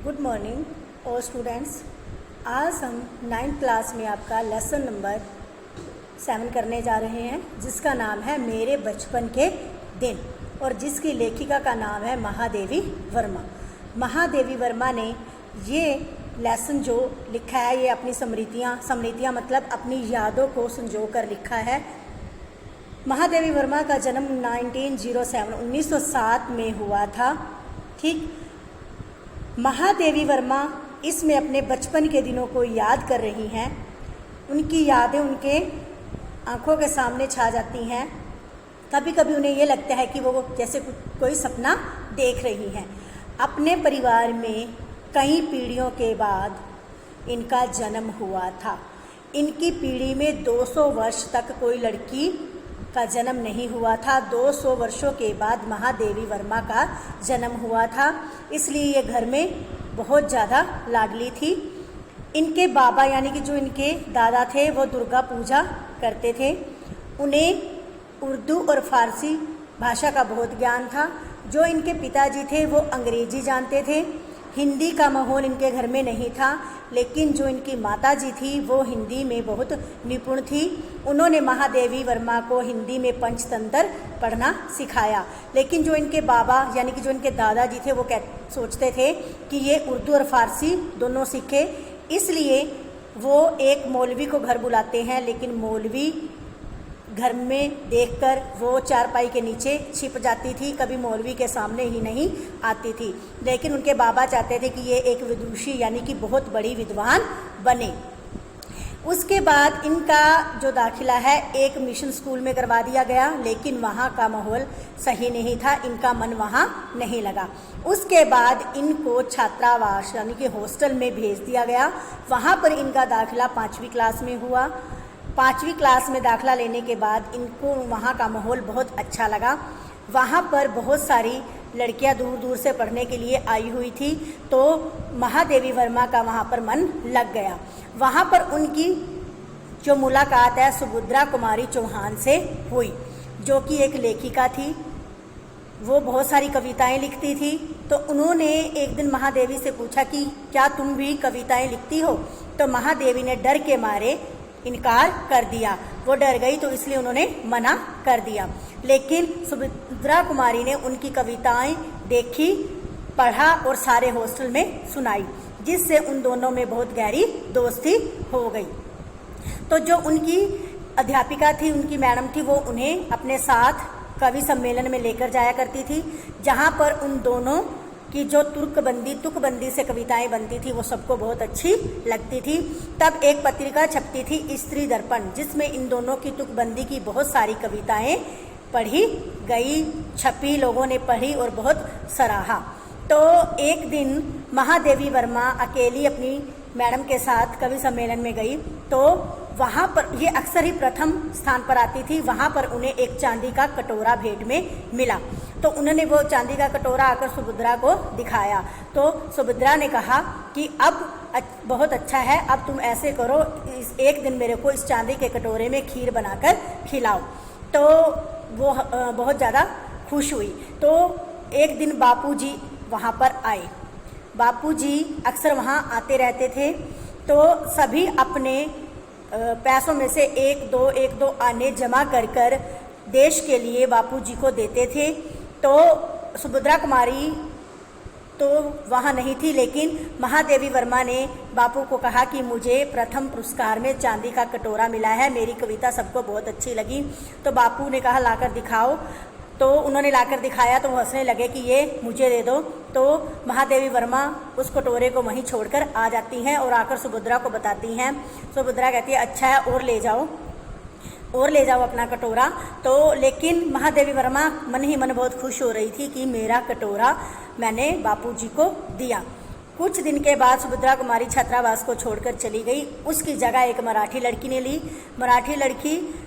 Good morning और students. आज हम 9th क्लास में आपका लेसन नंबर 7 करने जा रहे हैं, जिसका नाम है मेरे बचपन के दिन और जिसकी लेखिका का नाम है महादेवी वर्मा। महादेवी वर्मा ने ये लेसन जो लिखा है ये अपनी स्मृतियाँ मतलब अपनी यादों को संजो कर लिखा है। महादेवी वर्मा का जन्म 1907 में हुआ था। ठीक, महादेवी वर्मा इसमें अपने बचपन के दिनों को याद कर रही हैं। उनकी यादें उनके आंखों के सामने छा जाती हैं। कभी कभी उन्हें ये लगता है कि वो जैसे कोई सपना देख रही हैं। अपने परिवार में कई पीढ़ियों के बाद इनका जन्म हुआ था। इनकी पीढ़ी में 200 वर्ष तक कोई लड़की का जन्म नहीं हुआ था। 200 वर्षों के बाद महादेवी वर्मा का जन्म हुआ था, इसलिए ये घर में बहुत ज़्यादा लाडली थी। इनके बाबा यानी कि जो इनके दादा थे वो दुर्गा पूजा करते थे। उन्हें उर्दू और फारसी भाषा का बहुत ज्ञान था। जो इनके पिताजी थे वो अंग्रेजी जानते थे। हिंदी का माहौल इनके घर में नहीं था, लेकिन जो इनकी माताजी थी वो हिंदी में बहुत निपुण थी। उन्होंने महादेवी वर्मा को हिंदी में पंचतंत्र पढ़ना सिखाया। लेकिन जो इनके बाबा यानी कि जो इनके दादाजी थे वो सोचते थे कि ये उर्दू और फारसी दोनों सीखे, इसलिए वो एक मौलवी को घर बुलाते हैं। लेकिन मौलवी घर में देखकर वो चारपाई के नीचे छिप जाती थी, कभी मौलवी के सामने ही नहीं आती थी। लेकिन उनके बाबा चाहते थे कि ये एक विदुषी यानी कि बहुत बड़ी विद्वान बने। उसके बाद इनका जो दाखिला है एक मिशन स्कूल में करवा दिया गया, लेकिन वहाँ का माहौल सही नहीं था, इनका मन वहाँ नहीं लगा। उसके बाद इनको छात्रावास यानी कि हॉस्टल में भेज दिया गया। वहाँ पर इनका दाखिला 5वीं क्लास में हुआ। 5वीं क्लास में दाखिला लेने के बाद इनको वहाँ का माहौल बहुत अच्छा लगा। वहाँ पर बहुत सारी लड़कियाँ दूर दूर से पढ़ने के लिए आई हुई थी, तो महादेवी वर्मा का वहाँ पर मन लग गया। वहाँ पर उनकी जो मुलाकात है सुभद्रा कुमारी चौहान से हुई, जो कि एक लेखिका थी। वो बहुत सारी कविताएं लिखती थी। तो उन्होंने एक दिन महादेवी से पूछा कि क्या तुम भी कविताएं लिखती हो? तो महादेवी ने डर के मारे इनकार कर दिया। वो डर गई तो इसलिए उन्होंने मना कर दिया। लेकिन सुभद्रा कुमारी ने उनकी कविताएं देखी, पढ़ा और सारे हॉस्टल में सुनाई, जिससे उन दोनों में बहुत गहरी दोस्ती हो गई। तो जो उनकी अध्यापिका थी, उनकी मैडम थी, वो उन्हें अपने साथ कवि सम्मेलन में लेकर जाया करती थी, जहाँ पर उन दोनों कि जो तुकबंदी से कविताएं बनती थी वो सबको बहुत अच्छी लगती थी। तब एक पत्रिका छपती थी स्त्री दर्पण, जिसमें इन दोनों की तुकबंदी की बहुत सारी कविताएं पढ़ी गई, छपी, लोगों ने पढ़ी और बहुत सराहा। तो एक दिन महादेवी वर्मा अकेली अपनी मैडम के साथ कवि सम्मेलन में गई, तो वहाँ पर ये अक्सर ही प्रथम स्थान पर आती थी। वहाँ पर उन्हें एक चांदी का कटोरा भेंट में मिला, तो उन्होंने वो चांदी का कटोरा आकर सुभद्रा को दिखाया। तो सुभद्रा ने कहा कि अब बहुत अच्छा है, अब तुम ऐसे करो, एक दिन मेरे को इस चांदी के कटोरे में खीर बनाकर खिलाओ। तो वो बहुत ज़्यादा खुश हुई। तो एक दिन बापूजी वहाँ पर आए। बापूजी अक्सर वहाँ आते रहते थे, तो सभी अपने पैसों में से एक दो आने जमा कर देश के लिए बापूजी को देते थे। तो सुभद्रा कुमारी तो वहाँ नहीं थी, लेकिन महादेवी वर्मा ने बापू को कहा कि मुझे प्रथम पुरस्कार में चांदी का कटोरा मिला है, मेरी कविता सबको बहुत अच्छी लगी। तो बापू ने कहा लाकर दिखाओ। तो उन्होंने लाकर दिखाया तो वो हंसने लगे कि ये मुझे दे दो। तो महादेवी वर्मा उस कटोरे को वहीं छोड़कर आ जाती हैं और आकर सुभद्रा को बताती हैं। सुभद्रा कहती है अच्छा है, और ले जाओ अपना कटोरा। तो लेकिन महादेवी वर्मा मन ही मन बहुत खुश हो रही थी कि मेरा कटोरा मैंने बापूजी को दिया। कुछ दिन के बाद सुभद्रा कुमारी छात्रावास को छोड़कर चली गई। उसकी जगह एक मराठी लड़की ने ली। मराठी लड़की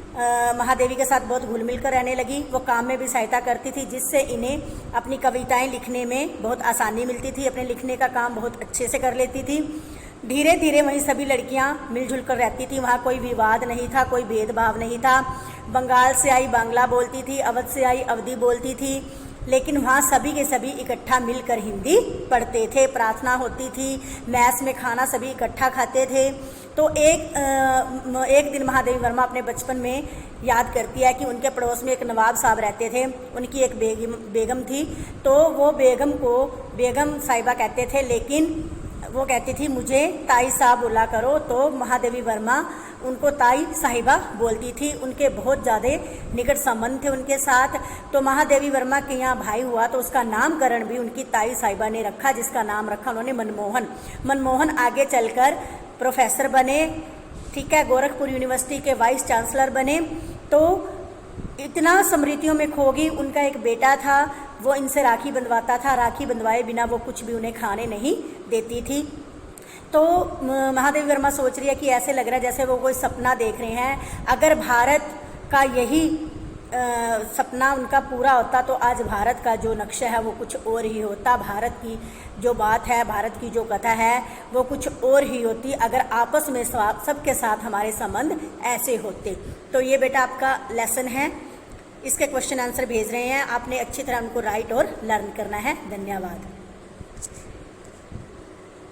महादेवी के साथ बहुत घुल मिल कर रहने लगी। वो काम में भी सहायता करती थी, जिससे इन्हें अपनी कविताएं लिखने में बहुत आसानी मिलती थी। अपने लिखने का काम बहुत अच्छे से कर लेती थी। धीरे धीरे वहीं सभी लड़कियां मिलजुल कर रहती थी। वहाँ कोई विवाद नहीं था, कोई भेदभाव नहीं था। बंगाल से आई बांग्ला बोलती थी, अवध से आई अवधी बोलती थी, लेकिन वहाँ सभी के सभी इकट्ठा मिलकर हिंदी पढ़ते थे, प्रार्थना होती थी, मैस में खाना सभी इकट्ठा खाते थे। तो एक दिन महादेवी वर्मा अपने बचपन में याद करती है कि उनके पड़ोस में एक नवाब साहब रहते थे, उनकी एक बेगम थी। तो वो बेगम को बेगम साहिबा कहते थे, लेकिन वो कहती थी मुझे ताई साहब बोला करो। तो महादेवी वर्मा उनको ताई साहिबा बोलती थी। उनके बहुत ज़्यादा निकट संबंध थे उनके साथ। तो महादेवी वर्मा के यहाँ भाई हुआ तो उसका नामकरण भी उनकी ताई साहिबा ने रखा, जिसका नाम रखा उन्होंने मनमोहन। मनमोहन आगे चलकर प्रोफेसर बने, ठीक है, गोरखपुर यूनिवर्सिटी के वाइस चांसलर बने। तो इतना स्मृतियों में खो गई। उनका एक बेटा था, वो इनसे राखी बंधवाता था, राखी बंधवाए बिना वो कुछ भी उन्हें खाने नहीं देती थी। तो महादेवी वर्मा सोच रही है कि ऐसे लग रहा है जैसे वो कोई सपना देख रहे हैं। अगर भारत का यही सपना उनका पूरा होता तो आज भारत का जो नक्शा है वो कुछ और ही होता। भारत की जो बात है, भारत की जो कथा है वो कुछ और ही होती अगर आपस में सबके साथ हमारे संबंध ऐसे होते। तो ये बेटा आपका लेसन है, इसके क्वेश्चन आंसर भेज रहे हैं, आपने अच्छी तरह उनको राइट और लर्न करना है। धन्यवाद।